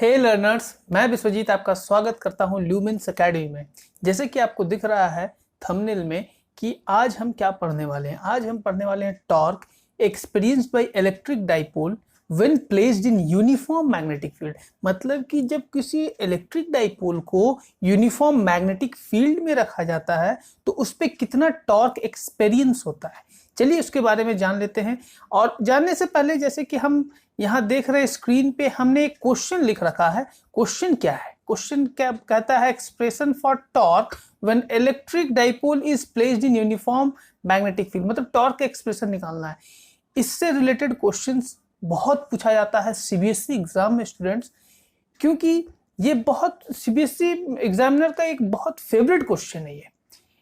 हे learners, मैं विश्वजीत आपका स्वागत करता हूं ल्यूमेंस एकेडमी में। जैसे कि आपको दिख रहा है थंबनेल में कि आज हम क्या पढ़ने वाले हैं। आज हम पढ़ने वाले हैं torque experienced by electric dipole when placed in uniform magnetic field. मतलब कि जब किसी इलेक्ट्रिक डाइपोल को यूनिफॉर्म मैग्नेटिक फील्ड में रखा जाता है तो उस पर कितना टॉर्क एक्सपीरियंस होता है। चलिए उसके बारे में जान लेते हैं। और जानने से पहले जैसे कि हम यहाँ देख रहे हैं स्क्रीन पे हमने एक क्वेश्चन लिख रखा है। क्वेश्चन क्या है? क्वेश्चन क्या कहता है? Expression for torque when electric dipole is placed in uniform magnetic field. मतलब टॉर्क का एक्सप्रेशन निकालना है। इससे रिलेटेड क्वेश्चंस बहुत पूछा जाता है सीबीएसई एग्जाम में स्टूडेंट्स, क्योंकि ये बहुत सीबीएसई एग्जामिनर का एक बहुत फेवरेट क्वेश्चन है। ये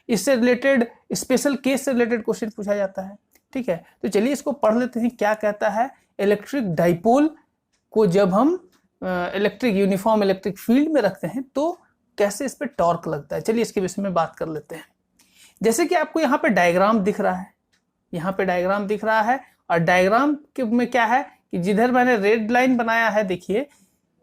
इससे रिलेटेड स्पेशल केस से रिलेटेड क्वेश्चन पूछा जाता है। ठीक है, तो चलिए इसको पढ़ लेते हैं। क्या कहता है? इलेक्ट्रिक डाइपोल को जब हम इलेक्ट्रिक यूनिफॉर्म इलेक्ट्रिक फील्ड में रखते हैं तो कैसे इस पे टॉर्क लगता है। चलिए इसके विषय में बात कर लेते हैं। जैसे कि आपको यहाँ पे डायग्राम दिख रहा है, यहाँ पे डायग्राम दिख रहा है और डायग्राम के में क्या है कि जिधर मैंने रेड लाइन बनाया है, देखिए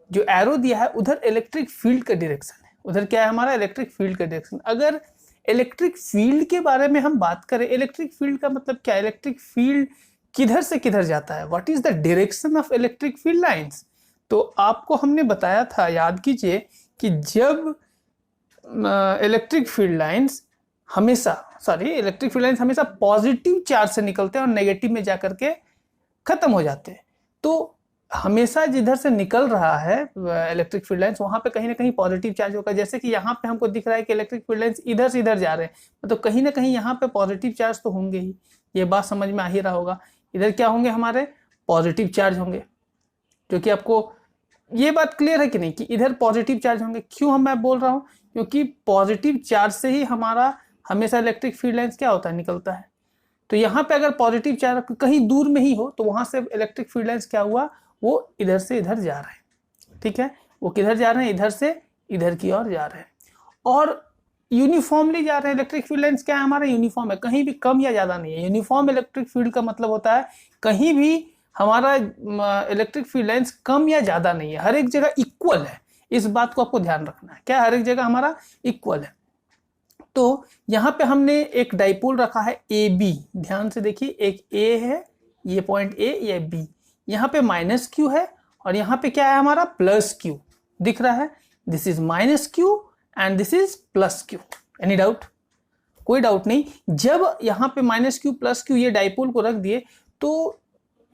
जो एरो दिया है उधर इलेक्ट्रिक फील्ड का डायरेक्शन है। उधर क्या है? हमारा इलेक्ट्रिक फील्ड का डायरेक्शन। अगर इलेक्ट्रिक फील्ड के बारे में हम बात करें, इलेक्ट्रिक फील्ड का मतलब क्या? इलेक्ट्रिक फील्ड किधर से किधर जाता है? What is the direction of electric field lines. तो आपको हमने बताया था, याद कीजिए, कि जब इलेक्ट्रिक फील्ड लाइंस हमेशा पॉजिटिव चार्ज से निकलते हैं और नेगेटिव में जाकर के खत्म हो जाते हैं। तो हमेशा जिधर से निकल रहा है इलेक्ट्रिक फील्ड लाइंस वहां पे कहीं ना कहीं पॉजिटिव चार्ज होगा। जैसे कि यहाँ पे हमको दिख रहा है कि इलेक्ट्रिक फील्ड लाइंस इधर से इधर जा रहे हैं, मतलब तो कहीं ना कहीं यहाँ पे पॉजिटिव चार्ज तो होंगे ही। ये बात समझ में आ ही रहा होगा। इधर क्या होंगे? हमारे पॉजिटिव चार्ज होंगे, जो कि आपको ये बात क्लियर है कि नहीं कि इधर पॉजिटिव चार्ज होंगे। क्यों मैं बोल रहा हूँ? क्योंकि पॉजिटिव चार्ज से ही हमारा हमेशा इलेक्ट्रिक फील्ड लाइंस क्या होता है? निकलता है। तो यहाँ पे अगर पॉजिटिव चार्ज कहीं दूर में ही हो तो वहां से इलेक्ट्रिक फील्ड लाइंस क्या हुआ? वो इधर से इधर जा रहे हैं। ठीक है, वो किधर जा रहे हैं? इधर से इधर की ओर जा रहे हैं और यूनिफॉर्मली जा रहे हैं। इलेक्ट्रिक फील्ड लाइंस क्या है? हमारा यूनिफॉर्म है, कहीं भी कम या ज्यादा नहीं है। यूनिफॉर्म इलेक्ट्रिक फील्ड का मतलब होता है कहीं भी हमारा इलेक्ट्रिक फील्ड लाइंस कम या ज्यादा नहीं है, हर एक जगह इक्वल है। इस बात को आपको ध्यान रखना है। क्या? हर एक जगह हमारा इक्वल है। तो यहाँ पे हमने एक डाइपोल रखा है ए बी। ध्यान से देखिए, एक ए है, ये पॉइंट ए, ये बी। यहाँ पे माइनस क्यू है और यहाँ पे क्या है? हमारा प्लस क्यू दिख रहा है। This is minus Q and this is plus Q. Any doubt? कोई डाउट नहीं। जब यहाँ पे माइनस क्यू प्लस क्यू ये डाइपोल को रख दिए तो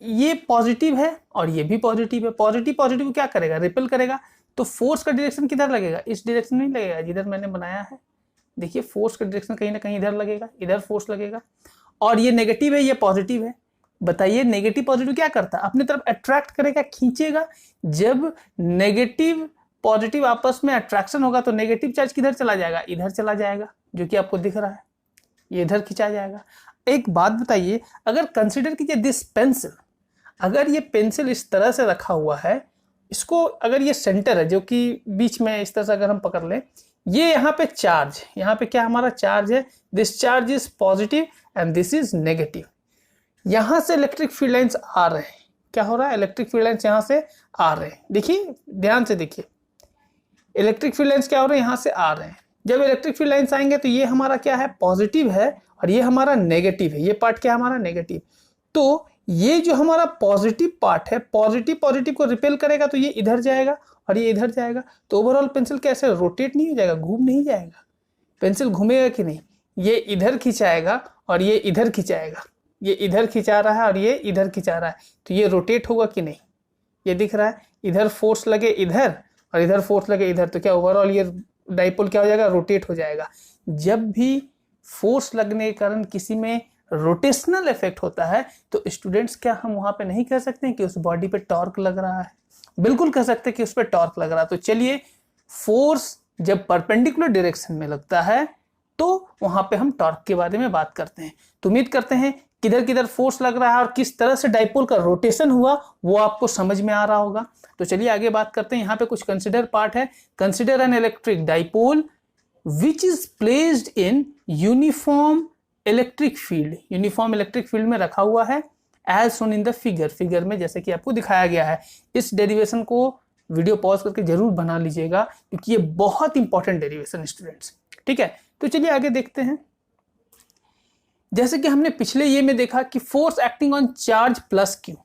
ये पॉजिटिव है और ये भी पॉजिटिव है। पॉजिटिव पॉजिटिव क्या करेगा? रिपेल करेगा। तो फोर्स का डायरेक्शन किधर लगेगा? इस डायरेक्शन में लगेगा जिधर मैंने बनाया है। देखिए फोर्स का डायरेक्शन कहीं ना कहीं इधर लगेगा, इधर फोर्स लगेगा। और ये नेगेटिव है, ये पॉजिटिव है। बताइए नेगेटिव पॉजिटिव क्या करता है? अपनी तरफ अट्रैक्ट करेगा, खींचेगा। जब नेगेटिव पॉजिटिव आपस में अट्रैक्शन होगा तो नेगेटिव चार्ज किधर चला जाएगा? इधर चला जाएगा, जो कि आपको दिख रहा है, ये इधर खींचा जाएगा। एक बात बताइए, अगर कंसिडर कीजिए दिस पेंसिल, अगर ये पेंसिल इस तरह से रखा हुआ है, इसको अगर ये सेंटर है जो कि बीच में इस तरह से अगर हम पकड़ लें, ये यहाँ पे चार्ज, यहाँ पे क्या हमारा चार्ज है? This charge is positive and this is negative. यहां से इलेक्ट्रिक फील्ड लाइंस आ रहे हैं। क्या हो रहा है? इलेक्ट्रिक फील्ड लाइंस यहां से आ रहे हैं। देखिए ध्यान से देखिए, इलेक्ट्रिक फील्ड लाइंस क्या हो रहे हैं? यहां से आ रहे हैं। जब इलेक्ट्रिक फील्ड लाइंस आएंगे तो ये हमारा क्या है? पॉजिटिव है और ये हमारा नेगेटिव है। ये पार्ट क्या है? हमारा नेगेटिव। तो ये जो हमारा पॉजिटिव पार्ट है, पॉजिटिव पॉजिटिव को रिपेल करेगा तो ये इधर जाएगा और ये इधर जाएगा। तो ओवरऑल पेंसिल कैसे रोटेट नहीं हो जाएगा? घूम नहीं जाएगा। पेंसिल घूमेगा कि नहीं? ये इधर खिंचाएगा और ये इधर खिंचाएगा। ये इधर खिंचा रहा है और ये इधर खिंचा रहा है, तो ये रोटेट होगा कि नहीं? ये दिख रहा है, इधर फोर्स लगे इधर और इधर फोर्स लगे इधर, तो क्या ओवरऑल ये डाइपोल क्या हो जाएगा? रोटेट हो जाएगा। जब भी फोर्स लगने के कारण किसी में रोटेशनल इफेक्ट होता है तो स्टूडेंट्स, क्या हम वहां पे नहीं कह सकते हैं कि उस बॉडी पे टॉर्क लग रहा है? बिल्कुल कह सकते हैं कि उस पर टॉर्क लग रहा है। तो चलिए, फोर्स जब परपेंडिकुलर डायरेक्शन में लगता है तो वहां पे हम टॉर्क के बारे में बात करते हैं। तो उम्मीद करते हैं किधर किधर फोर्स लग रहा है और किस तरह से डाइपोल का रोटेशन हुआ वो आपको समझ में आ रहा होगा। तो चलिए आगे बात करते हैं। यहाँ पे कुछ कंसिडर पार्ट है। Consider an electric dipole which is placed in uniform electric field. Uniform electric field में रखा हुआ है as shown in the figure. Figure में जैसे कि आपको दिखाया गया है। इस डेरिवेशन को वीडियो पॉज करके जरूर बना लीजिएगा, क्योंकि ये बहुत इंपॉर्टेंट डेरिवेशन स्टूडेंट्स। ठीक है, तो चलिए आगे देखते हैं। जैसे कि हमने पिछले ये में देखा कि force acting on charge plus Q,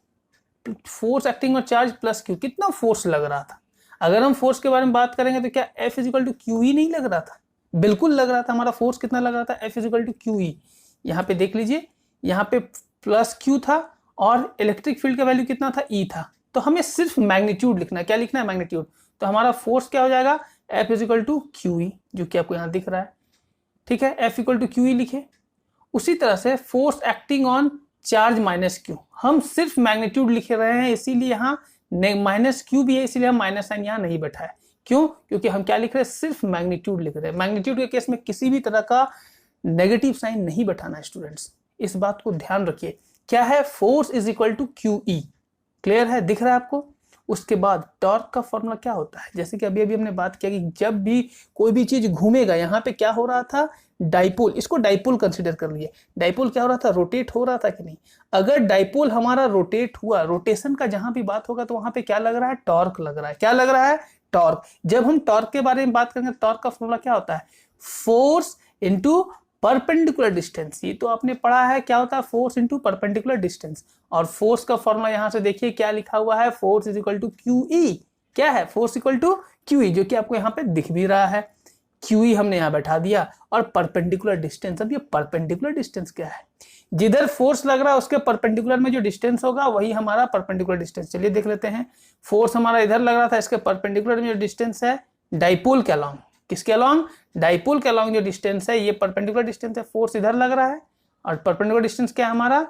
force acting on charge plus Q, कितना फोर्स लग रहा था। अगर हम फोर्स के बारे में बात करेंगे तो क्या F इजिकल टू क्यू ही नहीं लग रहा था, बिल्कुल लग रहा था। हमारा फोर्स कितना लग रहा था, F इजिकल टू क्यू ही। यहाँ पे देख लीजिए, यहाँ पे प्लस क्यू था और इलेक्ट्रिक फील्ड का वैल्यू कितना था, E था। तो हमें सिर्फ मैग्नीट्यूड लिखना है, क्या लिखना है, मैग्नीट्यूड। तो हमारा फोर्स क्या हो जाएगा, F इजिकल टू क्यू ही, जो कि आपको यहाँ दिख रहा है। ठीक है, F इक्वल टू क्यू ही लिखे। उसी तरह से force acting on charge minus Q, हम सिर्फ मैग्नीट्यूड लिख रहे हैं, इसीलिए यहाँ माइनस क्यू भी है, इसीलिए हम माइनस साइन यहाँ नहीं बैठा है। क्यों, क्योंकि हम क्या लिख रहे हैं, सिर्फ मैग्नीट्यूड लिख रहे हैं। मैग्नीट्यूड के केस में किसी भी तरह का नेगेटिव साइन नहीं बैठाना है स्टूडेंट्स, इस बात को ध्यान रखिए। क्या है, force is equal to Q E, clear है, दिख रहा है आपको। उसके बाद टॉर्क का फॉर्मूला क्या होता है, जैसे कि अभी अभी हमने बात किया कि जब भी कोई भी चीज घूमेगा, यहाँ पे क्या हो रहा था, डाइपोल, इसको डाइपोल कंसीडर कर लिए। डाइपोल क्या हो रहा था, रोटेट हो रहा था कि नहीं। अगर डाइपोल हमारा रोटेट हुआ, रोटेशन का जहां भी बात होगा तो वहां पे क्या लग रहा है, टॉर्क लग रहा है। क्या लग रहा है, टॉर्क। जब हम टॉर्क के बारे में बात करेंगे, टॉर्क का फॉर्मूला क्या होता है, फोर्स इंटू परपेंडिकुलर डिस्टेंस। ये तो आपने पढ़ा है, क्या होता है, फोर्स इंटू परपेंडिकुलर डिस्टेंस। और फोर्स का फॉर्मूला यहां से देखिए क्या लिखा हुआ है, force is equal to Q E. क्या है, force equal to Q E, जो कि आपको यहाँ पे दिख भी रहा है। क्यू ई हमने यहाँ बैठा दिया, और परपेंडिकुलर डिस्टेंस। अब ये परपेंडिकुलर डिस्टेंस क्या है, जिधर फोर्स लग रहा है उसके परपेंडिकुलर में जो डिस्टेंस होगा वही हमारा परपेंडिकुलर डिस्टेंस। चलिए देख लेते हैं। फोर्स हमारा इधर लग रहा था, इसके परपेंडिकुलर में जो डिस्टेंस है डाइपोल के अलॉन्ग, किसके अलॉन्ग, डाइपोल के अलॉन्ग जो डिस्टेंस है, ये परपेंडिकुलर डिस्टेंस है। फोर्स इधर लग रहा है और परपेंडिकुलर डिस्टेंस क्या है हमारा,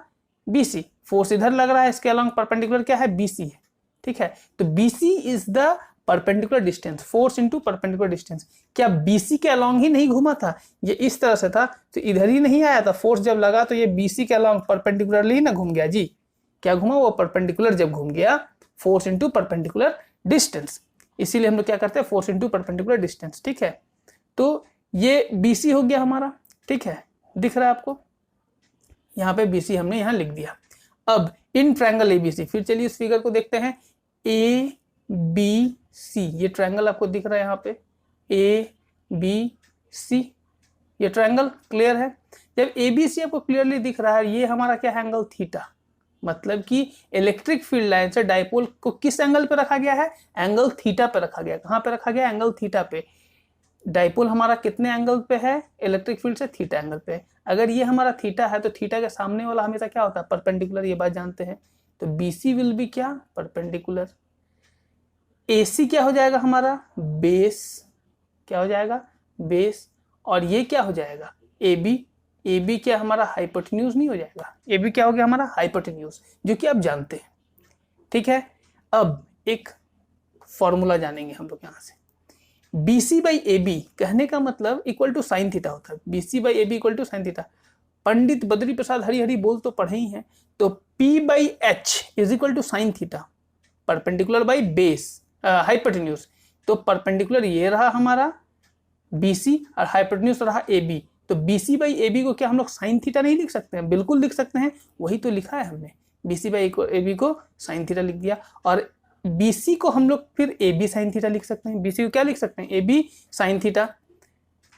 BC। फोर्स इधर लग रहा है, इसके अलॉन्ग परपेंडिकुलर क्या है, BC है। ठीक है, तो BC is the perpendicular distance, force into perpendicular distance. क्या BC के अलॉन्ग ही नहीं घूमा था, ये इस तरह से था तो इधर ही नहीं आया था। फोर्स जब लगा तो ये BC के अलॉन्ग परपेंडिकुलरली ही ना घूम गया जी। क्या घूमा, वो परपेंडिकुलर जब घूम गया, फोर्स इनटू परपेंडिकुलर डिस्टेंस। इसीलिए हम लोग क्या करते हैं, फोर्स इनटू परपेंडिकुलर डिस्टेंस। ठीक है, तो ये BC हो गया हमारा। ठीक है, दिख रहा है आपको, यहाँ पे BC हमने यहाँ लिख दिया। अब इन ट्रायंगल ABC, फिर चलिए इस फिगर को देखते हैं। ABC, ये ट्रायंगल आपको दिख रहा है यहाँ पे, ABC, ये ट्रायंगल क्लियर है। जब ABC आपको क्लियरली दिख रहा है, ये हमारा क्या है, एंगल थीटा। मतलब कि इलेक्ट्रिक फील्ड लाइन से डाइपोल को किस एंगल पे रखा गया है, एंगल थीटा पे रखा गया। कहाँ पे रखा गया, एंगल थीटा पे। डाइपोल हमारा कितने एंगल पे है, इलेक्ट्रिक फील्ड से थीटा एंगल पे। अगर ये हमारा थीटा है तो थीटा के सामने वाला हमेशा क्या होता है, परपेंडिकुलर, ये बात जानते हैं। तो BC विल बी क्या, परपेंडिकुलर। AC क्या हो जाएगा हमारा, बेस। क्या हो जाएगा, बेस। और ये क्या हो जाएगा, AB क्या हमारा, हाइपोटेन्यूज नहीं हो जाएगा। AB क्या हो गया हमारा, हाइपोटेन्यूज, जो कि आप जानते हैं। ठीक है, अब एक फॉर्मूला जानेंगे हम लोग यहाँ से। BC बाई AB कहने का मतलब इक्वल टू साइन थीटा होता है। BC by AB equal to sine theta. Pandit Badri Prasad Hari बोल तो पढ़े ही हैं। तो P by H is equal to sine theta, perpendicular by base, hypotenuse. तो परपेंडिकुलर ये रहा हमारा BC और हाइपोटेन्यूज रहा AB। तो BC बाई AB को क्या हम लोग साइन थीटा नहीं लिख सकते हैं, बिल्कुल लिख सकते हैं, वही तो लिखा है हमने। BC बाई AB को साइन थीटा लिख दिया, और BC को हम लोग फिर AB साइन थीटा लिख सकते हैं। BC को क्या लिख सकते हैं, AB साइन थीटा।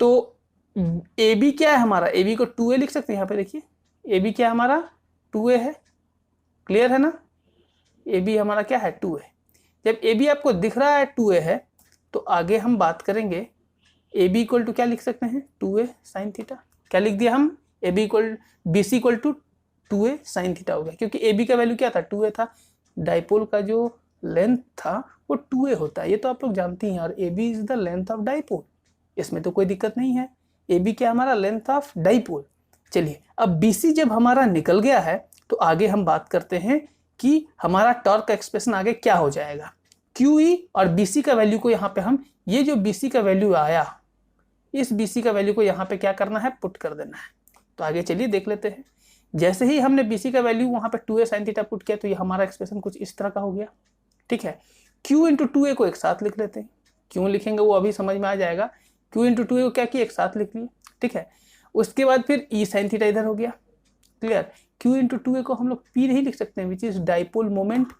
तो AB क्या है हमारा, AB को 2A लिख सकते हैं। यहाँ पे देखिए AB क्या है हमारा, 2A है, क्लियर है ना। AB हमारा क्या है, 2A। जब AB आपको दिख रहा है 2A है, तो आगे हम बात करेंगे AB इक्वल टू क्या लिख सकते हैं, 2A साइन थीटा। क्या लिख दिया हम, BC equal to 2A sine theta हो गया, क्योंकि AB का वैल्यू क्या था, 2A था। डाइपोल का जो लेंथ था वो 2A होता है, ये तो आप लोग जानती हैं। और AB is the length of dipole, इसमें तो कोई दिक्कत नहीं है। AB क्या हमारा, लेंथ ऑफ डाइपोल। चलिए, अब BC जब हमारा निकल गया है तो आगे हम बात करते हैं कि हमारा टॉर्क का एक्सप्रेशन आगे क्या हो जाएगा। QE और BC का वैल्यू को यहाँ पे हम, ये जो BC का वैल्यू आया, इस BC का वैल्यू को यहाँ पे क्या करना है, पुट कर देना है। तो आगे चलिए देख लेते हैं। जैसे ही हमने BC का वैल्यू वहाँ पे 2A साइन थीटा पुट किया, तो ये हमारा एक्सप्रेशन कुछ इस तरह का हो गया। ठीक है, Q इंटू 2A को एक साथ लिख लेते हैं। क्यों लिखेंगे वो अभी समझ में आ जाएगा। Q इंटू 2A को क्या किया, एक साथ लिख लिए। ठीक है, उसके बाद फिर E साइन थीटा इधर हो गया, क्लियर। Q इंटू 2A को हम लोग P नहीं लिख सकते हैं, विच इज डाइपोल मोमेंट।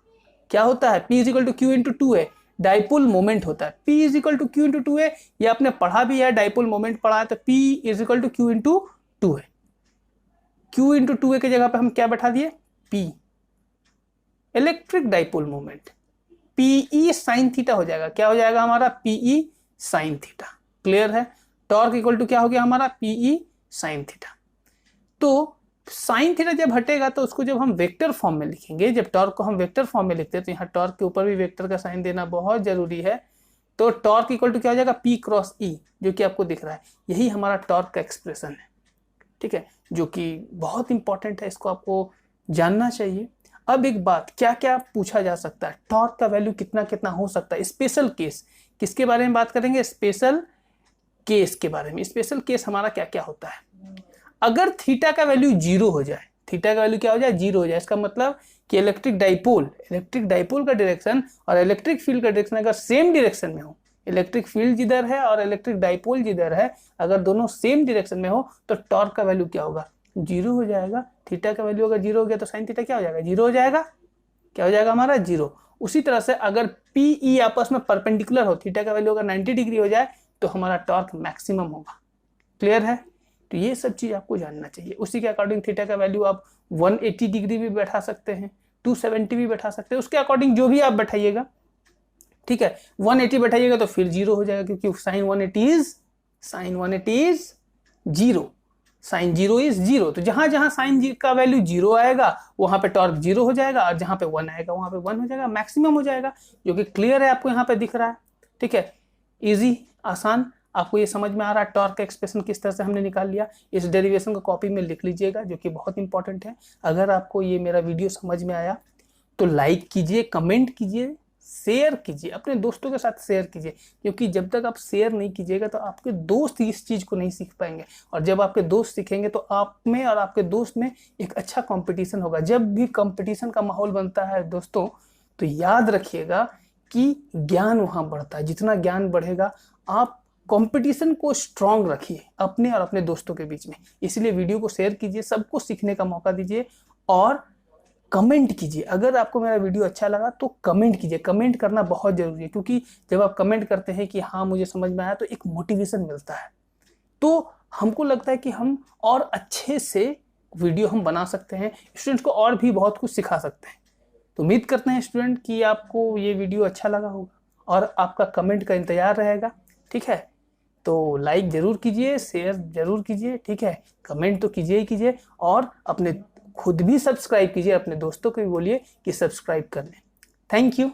क्या होता है, P is equal to Q into 2A। Dipole moment होता है। P is equal to Q into two है, ये आपने पढ़ा भी है, डाइपोल मोमेंट पढ़ा है, तो P is equal to Q into two है। क्यू इंटू टू के जगह पे हम क्या बैठा दिए, P, electric dipole moment, PE sine theta हो जाएगा। क्या हो जाएगा हमारा, PE साइन थीटा। क्लियर है। टॉर्क इक्वल टू क्या हो गया हमारा, PE साइन थीटा। तो साइन थीटा जब हटेगा तो उसको जब हम वेक्टर फॉर्म में लिखेंगे, जब टॉर्क को हम वेक्टर फॉर्म में लिखते हैं, तो यहाँ टॉर्क के ऊपर भी वेक्टर का साइन देना बहुत जरूरी है। तो टॉर्क इक्वल टू क्या हो जाएगा, P क्रॉस E, जो कि आपको दिख रहा है, यही हमारा टॉर्क का एक्सप्रेशन है। ठीक है, जो कि बहुत इंपॉर्टेंट है, इसको आपको जानना चाहिए। अब एक बात, क्या क्या पूछा जा सकता है, टॉर्क का वैल्यू कितना कितना हो सकता है। स्पेशल केस, किसके बारे में बात करेंगे, स्पेशल केस के बारे में। स्पेशल केस हमारा क्या क्या होता है, अगर थीटा का वैल्यू जीरो हो जाए, थीटा का वैल्यू क्या हो जाए, जीरो हो जाए, इसका मतलब कि इलेक्ट्रिक डाइपोल का डायरेक्शन और इलेक्ट्रिक फील्ड का डायरेक्शन अगर सेम डायरेक्शन में हो, इलेक्ट्रिक फील्ड जिधर है और इलेक्ट्रिक डाइपोल जिधर है, अगर दोनों सेम डायरेक्शन में हो तो टॉर्क का वैल्यू क्या होगा, जीरो हो जाएगा। थीटा का वैल्यू अगर जीरो हो गया तो साइन थीटा क्या हो जाएगा, जीरो हो जाएगा। क्या हो जाएगा हमारा, जीरो। उसी तरह से अगर PE आपस में परपेंडिकुलर हो, थीटा का वैल्यू अगर 90 डिग्री हो जाए तो हमारा टॉर्क मैक्सिमम होगा। क्लियर है। तो ये सब चीज आपको जानना चाहिए। उसी के अकॉर्डिंग थीटा का वैल्यू आप 180 डिग्री भी बैठा सकते हैं, 270 भी बैठा सकते हैं, उसके अकॉर्डिंग जो भी आप बैठाइएगा। ठीक है, 180 बैठाइएगा तो फिर जीरो हो जाएगा, क्योंकि sine 180 is zero, sine zero is zero. तो जहां जहां साइन का वैल्यू जीरो आएगा वहां पे टॉर्क जीरो हो जाएगा, और जहां पे 1 आएगा वहां पे 1 हो जाएगा, मैक्सिमम हो जाएगा, जो कि क्लियर है, आपको यहाँ पे दिख रहा है। ठीक है, इजी, आसान। आपको ये समझ में आ रहा है टॉर्क का एक्सप्रेशन किस तरह से हमने निकाल लिया। इस डेरिवेशन को कॉपी में लिख लीजिएगा, जो कि बहुत इंपॉर्टेंट है। अगर आपको ये मेरा वीडियो समझ में आया तो लाइक कीजिए, कमेंट कीजिए, शेयर कीजिए, अपने दोस्तों के साथ शेयर कीजिए, क्योंकि जब तक आप शेयर नहीं कीजिएगा तो आपके दोस्त इस चीज को नहीं सीख पाएंगे, और जब आपके दोस्त सीखेंगे तो आप में और आपके दोस्त में एक अच्छा कंपटीशन होगा। जब भी कंपटीशन का माहौल बनता है दोस्तों, तो याद रखिएगा कि ज्ञान वहां बढ़ता है। जितना ज्ञान बढ़ेगा, आप कंपटीशन को स्ट्रांग रखिए अपने और अपने दोस्तों के बीच में। इसलिए वीडियो को शेयर कीजिए, सबको सीखने का मौका दीजिए, और कमेंट कीजिए। अगर आपको मेरा वीडियो अच्छा लगा तो कमेंट कीजिए। कमेंट करना बहुत जरूरी है, क्योंकि जब आप कमेंट करते हैं कि हाँ मुझे समझ में आया, तो एक मोटिवेशन मिलता है, तो हमको लगता है कि हम और अच्छे से वीडियो हम बना सकते हैं, स्टूडेंट्स को और भी बहुत कुछ सिखा सकते हैं। तो उम्मीद करते हैं स्टूडेंट कि आपको ये वीडियो अच्छा लगा होगा, और आपका कमेंट का इंतजार रहेगा। ठीक है, तो लाइक जरूर कीजिए, शेयर जरूर कीजिए। ठीक है, कमेंट तो कीजिए ही कीजिए, और अपने खुद भी सब्सक्राइब कीजिए, अपने दोस्तों को भी बोलिए कि सब्सक्राइब कर लें। Thank you.